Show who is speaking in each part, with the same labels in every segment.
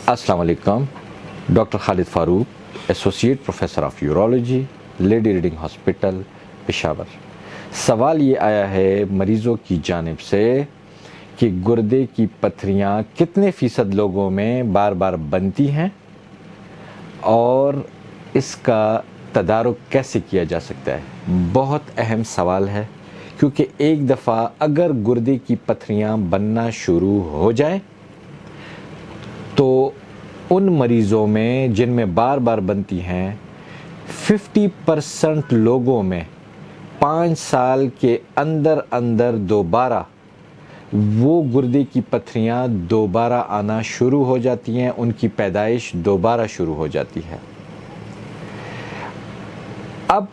Speaker 1: السلام علیکم. Doctor Khalid Farooq, associate professor of urology, lady reading hospital, Peshawar. سوال یہ آیا ہے مریضوں کی جانب سے کہ گردے کی پتھریاں کتنے فیصد لوگوں میں بار بار بنتی ہیں اور اس کا تدارک کیسے کیا جا سکتا ہے. بہت اہم سوال ہے کیونکہ ایک دفعہ اگر گردے کی پتھریاں بننا شروع ہو جائیں تو ان مریضوں میں جن میں بار بار بنتی ہیں 50% لوگوں میں 5 سال کے اندر دوبارہ وہ گردے کی پتھریاں دوبارہ آنا شروع ہو جاتی ہیں, ان کی پیدائش دوبارہ شروع ہو جاتی ہے. اب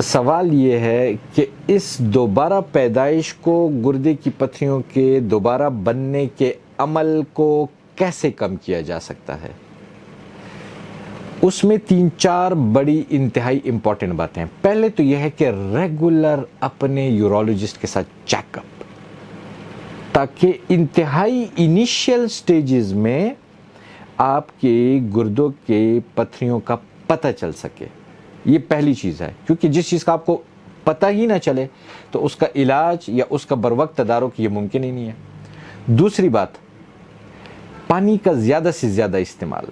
Speaker 1: سوال یہ ہے کہ اس دوبارہ پیدائش کو, گردے کی پتھریوں کے دوبارہ بننے کے عمل کو کیسے کم کیا جا سکتا ہے. اس میں 3-4 بڑی انتہائی امپورٹنٹ باتیں ہیں. پہلے تو یہ ہے کہ ریگولر اپنے یورولوجسٹ کے ساتھ چیک اپ, تاکہ انتہائی انیشیل سٹیجز میں آپ کے گردوں کے پتھریوں کا پتہ چل سکے. یہ پہلی چیز ہے, کیونکہ جس چیز کا آپ کو پتہ ہی نہ چلے تو اس کا علاج یا اس کا بروقت تدارک یہ ممکن ہی نہیں ہے. دوسری بات, پانی کا زیادہ سے زیادہ استعمال.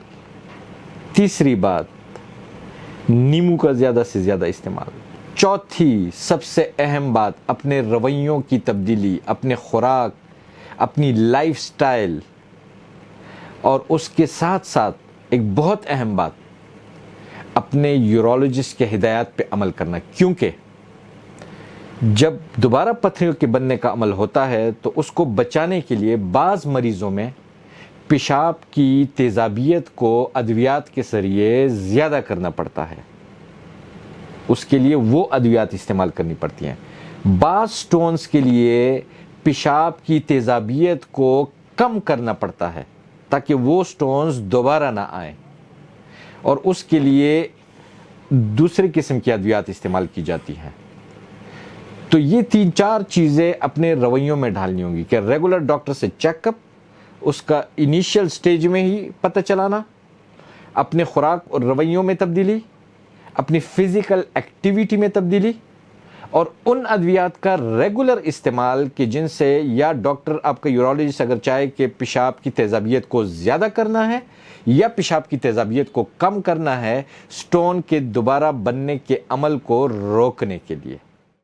Speaker 1: تیسری بات, نیمبو کا زیادہ سے زیادہ استعمال. چوتھی سب سے اہم بات, اپنے رویوں کی تبدیلی, اپنے خوراک, اپنی لائف سٹائل, اور اس کے ساتھ ساتھ ایک بہت اہم بات, اپنے یورولوجسٹ کے ہدایات پہ عمل کرنا. کیونکہ جب دوبارہ پتھریوں کے بننے کا عمل ہوتا ہے تو اس کو بچانے کے لیے بعض مریضوں میں پیشاب کی تیزابیت کو ادویات کے ذریعے زیادہ کرنا پڑتا ہے. اس کے لیے وہ ادویات استعمال کرنی پڑتی ہیں. بعض سٹونز کے لیے پیشاب کی تیزابیت کو کم کرنا پڑتا ہے تاکہ وہ سٹونز دوبارہ نہ آئیں, اور اس کے لیے دوسرے قسم کی ادویات استعمال کی جاتی ہیں. تو یہ 3-4 چیزیں اپنے رویوں میں ڈھالنی ہوں گی کہ ریگولر ڈاکٹر سے چیک اپ, اس کا انیشیل سٹیج میں ہی پتہ چلانا, اپنے خوراک اور رویوں میں تبدیلی, اپنی فزیکل ایکٹیویٹی میں تبدیلی, اور ان ادویات کا ریگولر استعمال کہ جن سے یا ڈاکٹر آپ کا یورولوجسٹ اگر چاہے کہ پیشاب کی تیزابیت کو زیادہ کرنا ہے یا پیشاب کی تیزابیت کو کم کرنا ہے, سٹون کے دوبارہ بننے کے عمل کو روکنے کے لیے.